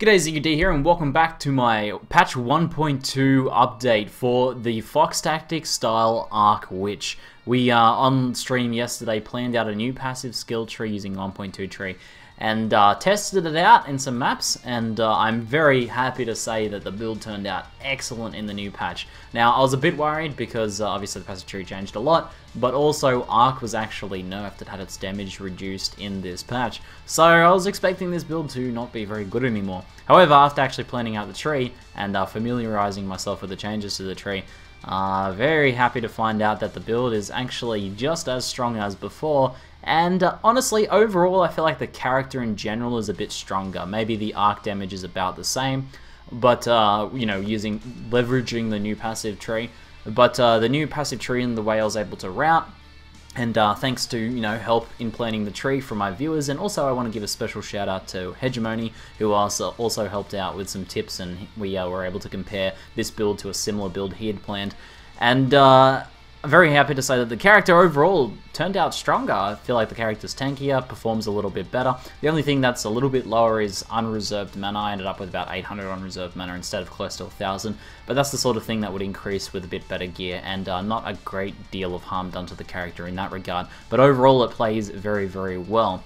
G'day, ZiggyD here, and welcome back to my patch 1.2 update for the Foxtactics style Arc Witch. We on stream yesterday planned out a new passive skill tree using 1.2 tree and tested it out in some maps, and I'm very happy to say that the build turned out excellent in the new patch. Now, I was a bit worried because obviously the passive tree changed a lot, but also Arc was actually nerfed. It had its damage reduced in this patch, so I was expecting this build to not be very good anymore. However, after actually planning out the tree and familiarizing myself with the changes to the tree, very happy to find out that the build is actually just as strong as before. And honestly, overall, I feel like the character in general is a bit stronger. Maybe the arc damage is about the same, but you know, leveraging the new passive tree. But the new passive tree and the way I was able to route, and thanks to, you know, help in planning the tree from my viewers. And also I want to give a special shout out to Hegemony, who also helped out with some tips, and we were able to compare this build to a similar build he had planned. And I'm very happy to say that the character overall turned out stronger. I feel like the character's tankier, performs a little bit better. The only thing that's a little bit lower is unreserved mana. I ended up with about 800 unreserved mana instead of close to 1,000, but that's the sort of thing that would increase with a bit better gear, and not a great deal of harm done to the character in that regard. But overall it plays very, very well.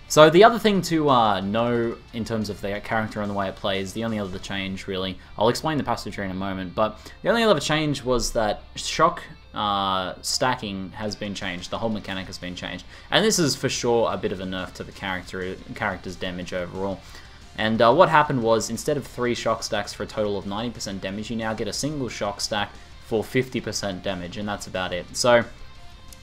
So the other thing to know in terms of the character and the way it plays, the only other change really, I'll explain the passive tree in a moment, but the only other change was that shock stacking has been changed. The whole mechanic has been changed, and this is for sure a bit of a nerf to the character's damage overall. And what happened was, instead of 3 shock stacks for a total of 90% damage, you now get a single shock stack for 50% damage, and that's about it. So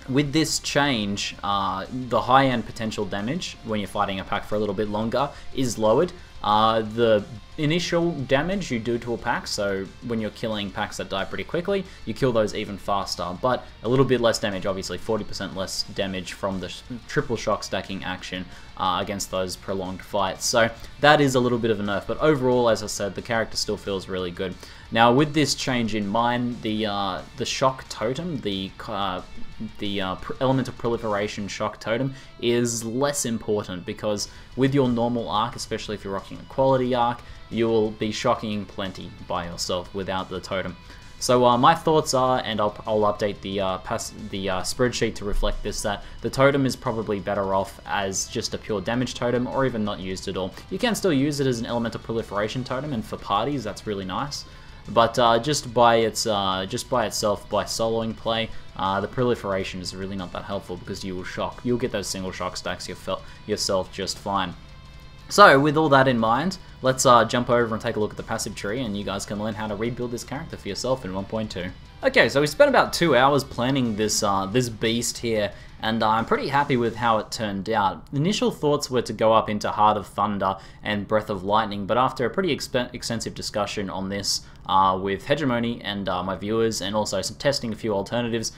with this change, the high-end potential damage when you're fighting a pack for a little bit longer is lowered. The initial damage you do to a pack, so when you're killing packs that die pretty quickly, you kill those even faster, but a little bit less damage, obviously 40% less damage from the triple shock stacking action against those prolonged fights. So that is a little bit of a nerf, but overall, as I said, the character still feels really good. Now, with this change in mind, the shock totem, the elemental proliferation shock totem, is less important, because with your normal arc, especially if you're rocking a quality arc, you will be shocking plenty by yourself without the totem. So my thoughts are, and I'll update the spreadsheet to reflect this, that the totem is probably better off as just a pure damage totem, or even not used at all. You can still use it as an elemental proliferation totem, and for parties that's really nice. But just by itself, by soloing play, the proliferation is really not that helpful, because you will shock. You'll get those single shock stacks yourself just fine. So with all that in mind, let's jump over and take a look at the passive tree, and you guys can learn how to rebuild this character for yourself in 1.2. Okay, so we spent about 2 hours planning this this beast here, and I'm pretty happy with how it turned out. Initial thoughts were to go up into Heart of Thunder and Breath of Lightning, but after a pretty extensive discussion on this with Hegemony and my viewers, and also some testing a few alternatives,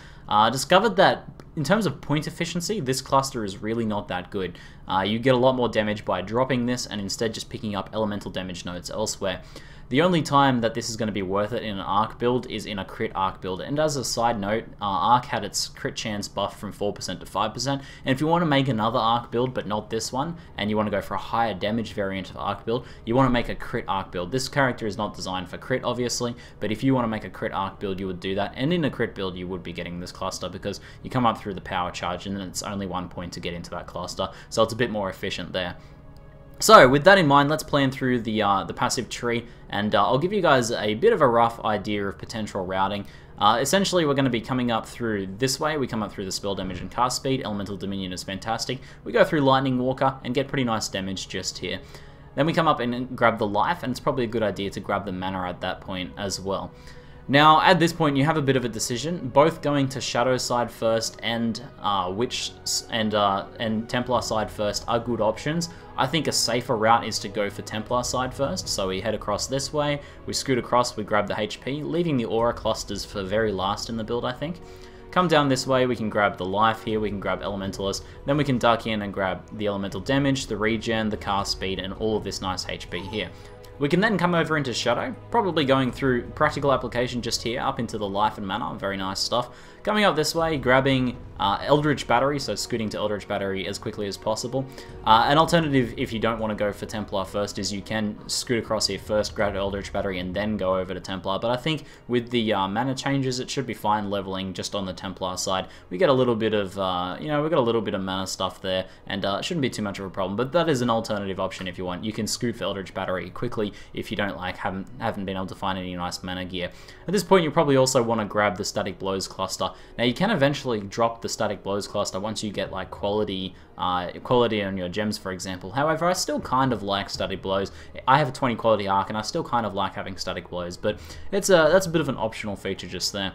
discovered that in terms of point efficiency, this cluster is really not that good. You get a lot more damage by dropping this and instead just picking up elemental damage nodes elsewhere. The only time that this is going to be worth it in an Arc build is in a crit Arc build. And as a side note, Arc had its crit chance buffed from 4% to 5%. And if you want to make another Arc build, but not this one, and you want to go for a higher damage variant of Arc build, you want to make a crit Arc build. This character is not designed for crit, obviously, but if you want to make a crit Arc build, you would do that. And in a crit build, you would be getting this cluster, because you come up through the power charge, and then it's only 1 point to get into that cluster. So it's a bit more efficient there. So with that in mind, let's plan through the passive tree, and I'll give you guys a bit of a rough idea of potential routing. Essentially, we're going to be coming up through this way. We come up through the spell damage and cast speed. Elemental Dominion is fantastic. We go through Lightning Walker and get pretty nice damage just here. Then we come up and grab the life, and it's probably a good idea to grab the mana at that point as well. Now, at this point, you have a bit of a decision. Both going to Shadow side first and Witch and Templar side first are good options. I think a safer route is to go for Templar side first. So we head across this way, we scoot across, we grab the HP, leaving the aura clusters for very last in the build, I think. come down this way, we can grab the life here, we can grab Elementalist, then we can duck in and grab the elemental damage, the regen, the cast speed, and all of this nice HP here. We can then come over into Shadow, probably going through practical application just here, up into the life and mana, very nice stuff. Coming up this way, grabbing Eldritch Battery, so scooting to Eldritch Battery as quickly as possible. An alternative, if you don't want to go for Templar first, is you can scoot across here first, grab Eldritch Battery, and then go over to Templar. But I think with the mana changes, it should be fine leveling just on the Templar side. We get a little bit of, we got a little bit of mana stuff there, and it shouldn't be too much of a problem. But that is an alternative option if you want. You can scoot for Eldritch Battery quickly if you don't haven't been able to find any nice mana gear. At this point, you probably also want to grab the Static Blows cluster. Now you can eventually drop the Static Blows cluster once you get like quality on your gems, for example. However, I still kind of like Static Blows. I have a 20 quality arc, and I still kind of like having Static Blows, but that's a bit of an optional feature just there.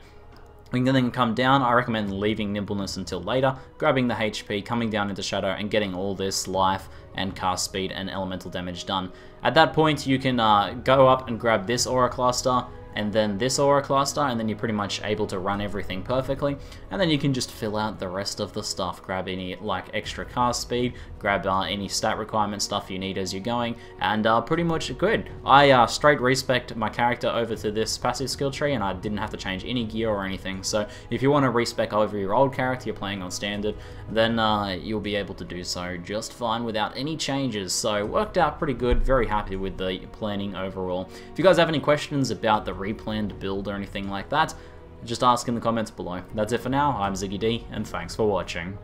We can then come down. I recommend leaving Nimbleness until later, grabbing the HP, coming down into Shadow, and getting all this life and cast speed and elemental damage done. At that point, you can go up and grab this aura cluster, and then this aura cluster, and then you're pretty much able to run everything perfectly. And then you can just fill out the rest of the stuff. Grab any like extra cast speed, grab any stat requirement stuff you need as you're going, and pretty much good. I straight respec my character over to this passive skill tree, and I didn't have to change any gear or anything. So if you want to respec over your old character you're playing on standard, then you'll be able to do so just fine without any changes. So worked out pretty good, very happy with the planning overall. If you guys have any questions about the replanned build or anything like that, just ask in the comments below. That's it for now. I'm ZiggyD, and thanks for watching.